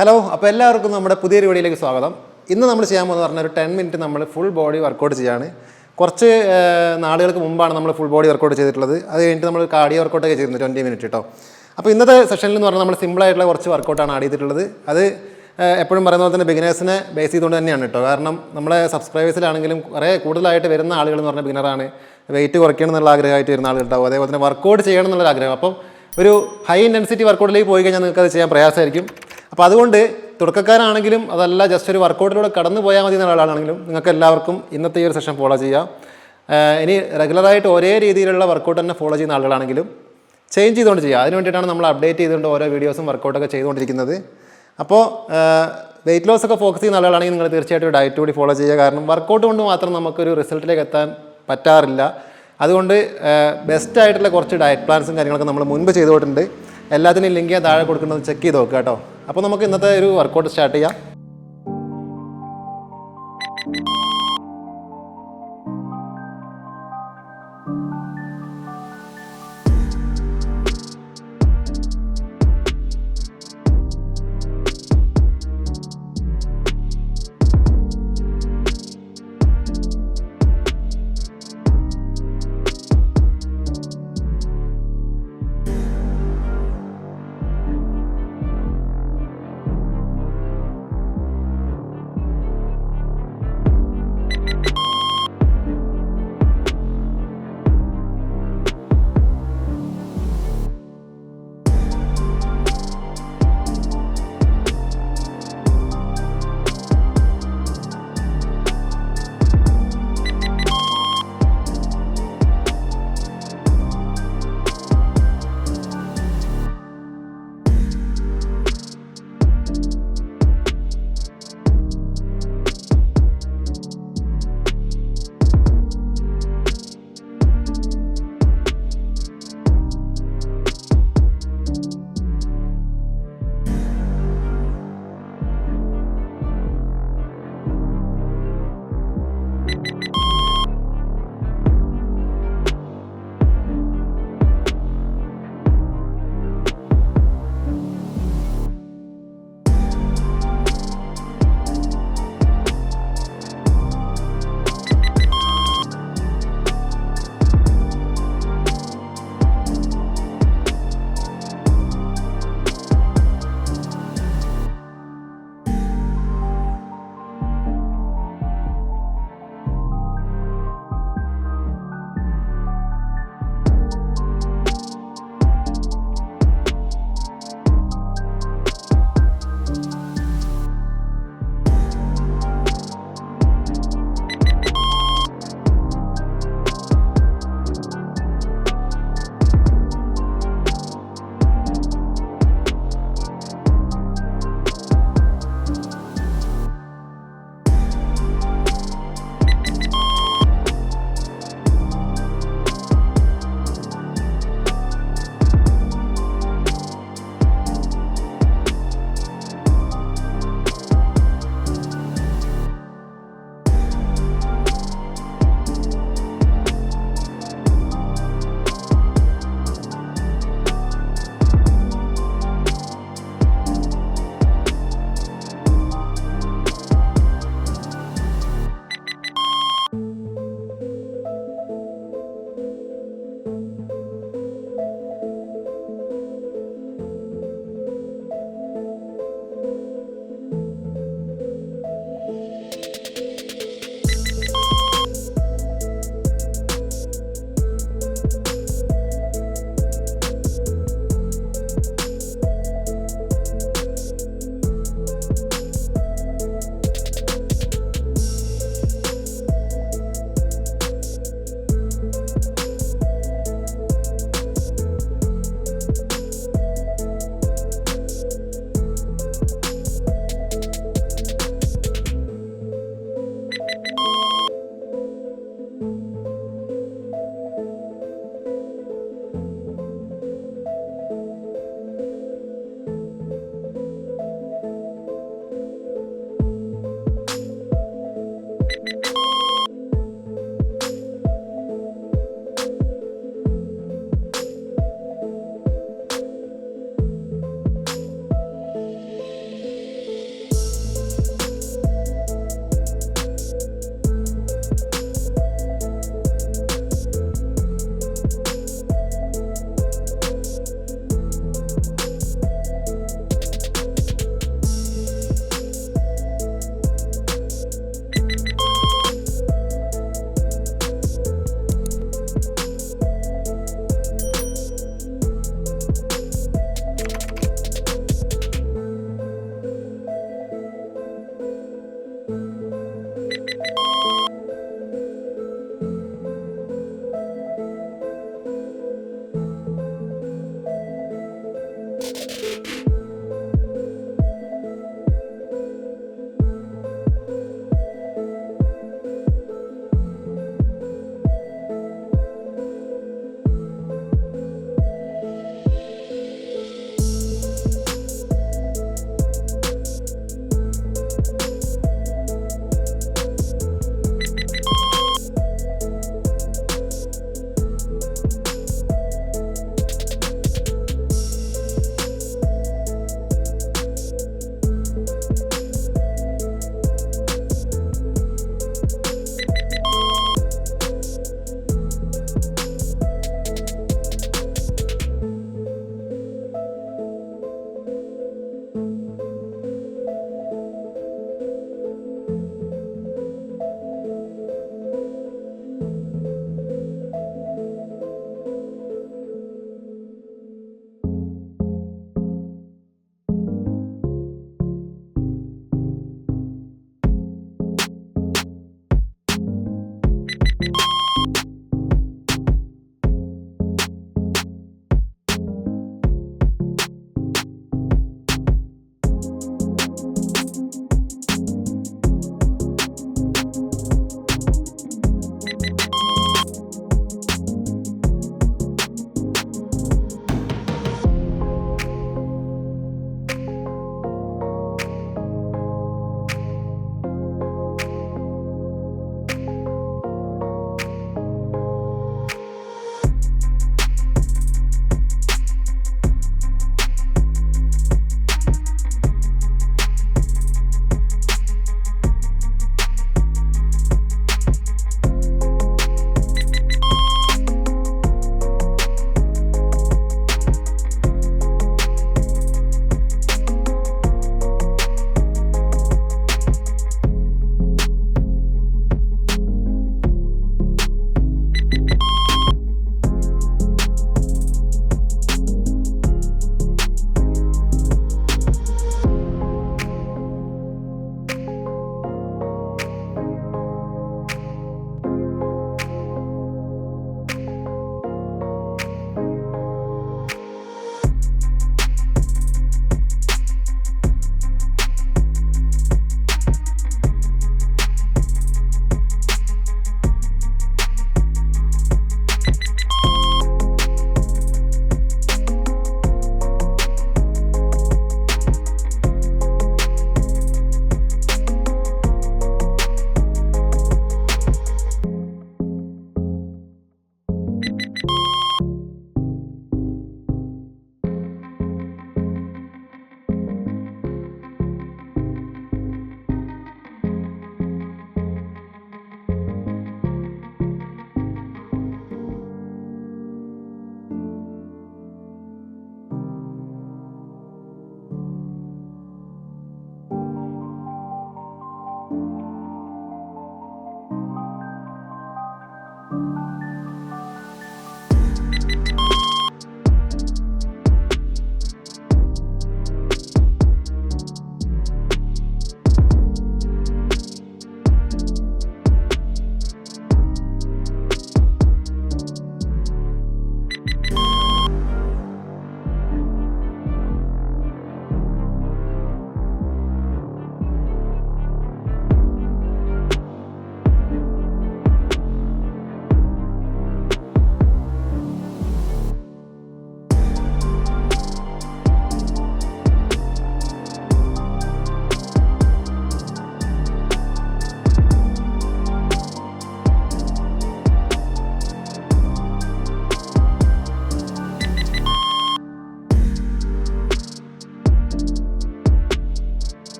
Hello, അപ്പോൾ എല്ലാവർക്കും നമ്മുടെ പുതിയൊരു വീഡിയോയിലേക്ക് സ്വാഗതം. ഇന്ന് നമ്മൾ ചെയ്യാൻ പോകുന്നത് പറഞ്ഞാൽ ഒരു 10 മിനിറ്റ് നമ്മൾ ഫുൾ ബോഡി വർക്കൗട്ട് ചെയ്യാണ്. കുറച്ച് നാളുകൾക്ക് മുമ്പാണ് നമ്മൾ ഫുൾ ബോഡി വർക്കൗട്ട് ചെയ്തിട്ടുള്ളത്. അത് കഴിഞ്ഞിട്ട് നമ്മൾ കാർഡിയോ വർക്കൗട്ടൊക്കെ ചെയ്തിരുന്നു 20 മിനിറ്റ് കേട്ടോ. അപ്പോൾ ഇന്നത്തെ സെഷനിൽ എന്ന് പറഞ്ഞാൽ നമ്മൾ സിമ്പിളായിട്ടുള്ള കുറച്ച് വർക്കൗട്ടാണ് ആഡ് ചെയ്തിട്ടുള്ളത്. അത് എപ്പോഴും പറയുന്ന പോലെ തന്നെ ബിഗിനേഴ്സിനെ ബേസ് ചെയ്തുകൊണ്ട് തന്നെയാണ് കേട്ടോ. കാരണം നമ്മളെ സബ്സ്ക്രൈബേഴ്സിലാണെങ്കിലും കുറേ കൂടുതലായിട്ട് വരുന്ന ആളുകൾ എന്ന് പറഞ്ഞാൽ ബിഗിനറാണ്, വെയിറ്റ് കുറയ്ക്കണം എന്നുള്ള ആഗ്രഹമായിട്ട് വരുന്ന ആളുകളുണ്ടാവും, അതേപോലെ തന്നെ വർക്കൗട്ട് ചെയ്യണം എന്നുള്ള ആഗ്രഹം. അപ്പം ഒരു ഹൈ ഇൻറ്റൻസിറ്റി വർക്കൗട്ടിലേക്ക് പോയി കഴിഞ്ഞാൽ നിങ്ങൾക്ക് അത് ചെയ്യാൻ പ്രയാസമായിരിക്കും. അപ്പോൾ അതുകൊണ്ട് തുടക്കക്കാരാണെങ്കിലും അതല്ല ജസ്റ്റ് ഒരു വർക്കൗട്ടിലൂടെ കടന്നു പോയാൽ മതി എന്നുള്ള ആളാണെങ്കിലും നിങ്ങൾക്ക് എല്ലാവർക്കും ഇന്നത്തെ ഈ ഒരു സെഷൻ ഫോളോ ചെയ്യാം. ഇനി റെഗുലറായിട്ട് ഒരേ രീതിയിലുള്ള വർക്കൗട്ട് തന്നെ ഫോളോ ചെയ്യുന്ന ആളുകളാണെങ്കിലും ചേഞ്ച് ചെയ്തുകൊണ്ട് ചെയ്യുക. അതിന് വേണ്ടിയിട്ടാണ് നമ്മൾ അപ്ഡേറ്റ് ചെയ്തുകൊണ്ട് ഓരോ വീഡിയോസും വർക്കൗട്ടൊക്കെ ചെയ്തുകൊണ്ടിരിക്കുന്നത്. അപ്പോൾ വെയിറ്റ് ലോസ് ഒക്കെ ഫോക്കസ് ചെയ്യുന്ന ആളുകളാണെങ്കിൽ നിങ്ങൾ തീർച്ചയായിട്ടും ഒരു ഡയറ്റ് കൂടി ഫോളോ ചെയ്യുക. കാരണം വർക്കൗട്ട് കൊണ്ട് മാത്രം നമുക്കൊരു റിസൾട്ടിലേക്ക് എത്താൻ പറ്റാറില്ല. അതുകൊണ്ട് ബെസ്റ്റ് ആയിട്ടുള്ള കുറച്ച് ഡയറ്റ് പ്ലാൻസും കാര്യങ്ങളൊക്കെ നമ്മൾ മുൻപ് ചെയ്തുകൊണ്ടുണ്ട്. എല്ലാത്തിനും ലിങ്ക് ഞാൻ താഴെ കൊടുക്കുന്നത് ചെക്ക് ചെയ്ത് നോക്കുക കേട്ടോ. അപ്പോൾ നമുക്ക് ഇന്നത്തെ ഒരു വർക്കൗട്ട് സ്റ്റാർട്ട് ചെയ്യാം.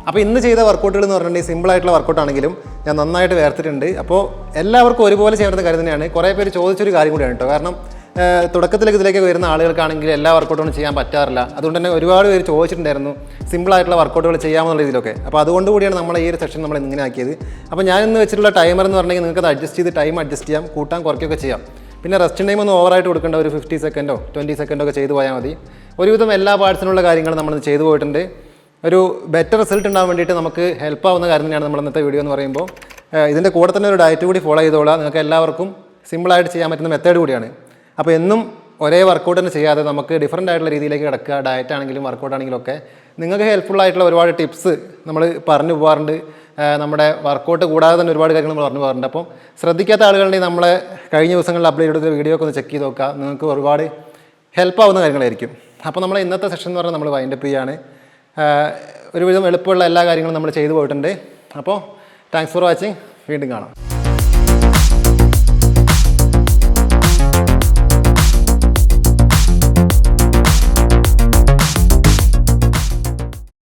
അപ്പോൾ ഇന്ന് ചെയ്ത വർക്കൗട്ടുകൾ എന്ന് പറഞ്ഞിട്ടുണ്ടെങ്കിൽ സിമ്പിളായിട്ടുള്ള വർക്കൗട്ടാണെങ്കിലും ഞാൻ നന്നായിട്ട് വേർത്തിട്ടുണ്ട്. അപ്പോൾ എല്ലാവർക്കും ഒരുപോലെ ചെയ്യാവുന്ന കാര്യം തന്നെയാണ്. കുറേ പേര് ചോദിച്ചൊരു കാര്യം കൂടിയാണ് കേട്ടോ. കാരണം തുടക്കത്തിലേക്ക് ഇതിലേക്ക് വരുന്ന ആളുകൾക്കാണെങ്കിൽ എല്ലാ വർക്കൗട്ടുകളും ചെയ്യാൻ പറ്റാറില്ല. അതുകൊണ്ട് തന്നെ ഒരുപാട് പേര് ചോദിച്ചിട്ടുണ്ടായിരുന്നു സിമ്പിളായിട്ടുള്ള വർക്കൗട്ടുകൾ ചെയ്യാമെന്നുള്ള രീതിയിലൊക്കെ. അപ്പോൾ അതുകൊണ്ട് കൂടിയാണ് നമ്മൾ ഈ ഒരു സെഷൻ നമ്മൾ ഇങ്ങനെ ആക്കിയത്. അപ്പോൾ ഞാൻ ഇന്ന് വെച്ചിട്ടുള്ള ടൈമർ എന്ന് പറഞ്ഞെങ്കിൽ നിങ്ങൾക്ക് അത് അഡ്ജസ്റ്റ് ചെയ്ത് ടൈം അഡ്ജസ്റ്റ് ചെയ്യാം, കൂട്ടാൻ കുറയ്ക്കുകയൊക്കെ ചെയ്യാം. പിന്നെ റെസ്റ്റ് ടൈം ഒന്നും ഓവറായിട്ട് കൊടുക്കേണ്ട, ഒരു 50 സെക്കൻഡോ 20 സെക്കൻഡോ ഒക്കെ ചെയ്തു പോയാൽ മതി. ഒരുവിധം എല്ലാ പാർട്സിനുള്ള കാര്യങ്ങൾ നമ്മൾ ചെയ്തു പോയിട്ടുണ്ട്. ഒരു ബെറ്റർ റിസൾട്ട് ഉണ്ടാകാൻ വേണ്ടിയിട്ട് നമുക്ക് ഹെൽപ്പ് ആവുന്ന കാര്യം തന്നെയാണ് നമ്മൾ ഇന്നത്തെ വീഡിയോ എന്ന് പറയുമ്പോൾ. ഇതിൻ്റെ കൂടെ തന്നെ ഒരു ഡയറ്റ് കൂടി ഫോളോ ചെയ്തോളാം. നിങ്ങൾക്ക് എല്ലാവർക്കും സിമ്പിളായിട്ട് ചെയ്യാൻ പറ്റുന്ന മെത്തേഡ് കൂടിയാണ്. അപ്പോൾ എന്നും ഒരേ വർക്കൗട്ട് തന്നെ ചെയ്യാതെ നമുക്ക് ഡിഫറൻ്റ് ആയിട്ടുള്ള രീതിയിലേക്ക് കിടക്കുക. ഡയറ്റ് ആണെങ്കിലും വർക്കൗട്ട് ആണെങ്കിലും ഒക്കെ നിങ്ങൾക്ക് ഹെൽപ്ഫുള്ളായിട്ടുള്ള ഒരുപാട് ടിപ്സ് നമ്മൾ പറഞ്ഞു പോകാറുണ്ട്. നമ്മുടെ വർക്കൗട്ട് കൂടാതെ തന്നെ ഒരുപാട് കാര്യങ്ങൾ നമ്മൾ പറഞ്ഞു പോകാറുണ്ട്. അപ്പം ശ്രദ്ധിക്കാത്ത ആളുകളുണ്ടെങ്കിൽ നമ്മളെ കഴിഞ്ഞ ദിവസങ്ങളിൽ അപ്ലോഡ് ചെയ്ത വീഡിയോ ഒക്കെ ഒന്ന് ചെക്ക് ചെയ്ത് നോക്കുക. നിങ്ങൾക്ക് ഒരുപാട് ഹെൽപ്പ് ആവുന്ന കാര്യങ്ങളായിരിക്കും. അപ്പോൾ നമ്മൾ ഇന്നത്തെ സെഷൻ എന്ന് പറഞ്ഞാൽ നമ്മൾ വൈൻഡപ്പ് ചെയ്യുകയാണ്. ഒരുവിധം എളുപ്പമുള്ള എല്ലാ കാര്യങ്ങളും നമ്മൾ ചെയ്തു പോയിട്ടുണ്ട്. അപ്പോൾ താങ്ക്സ് ഫോർ വാച്ചിങ്. വീണ്ടും കാണാം.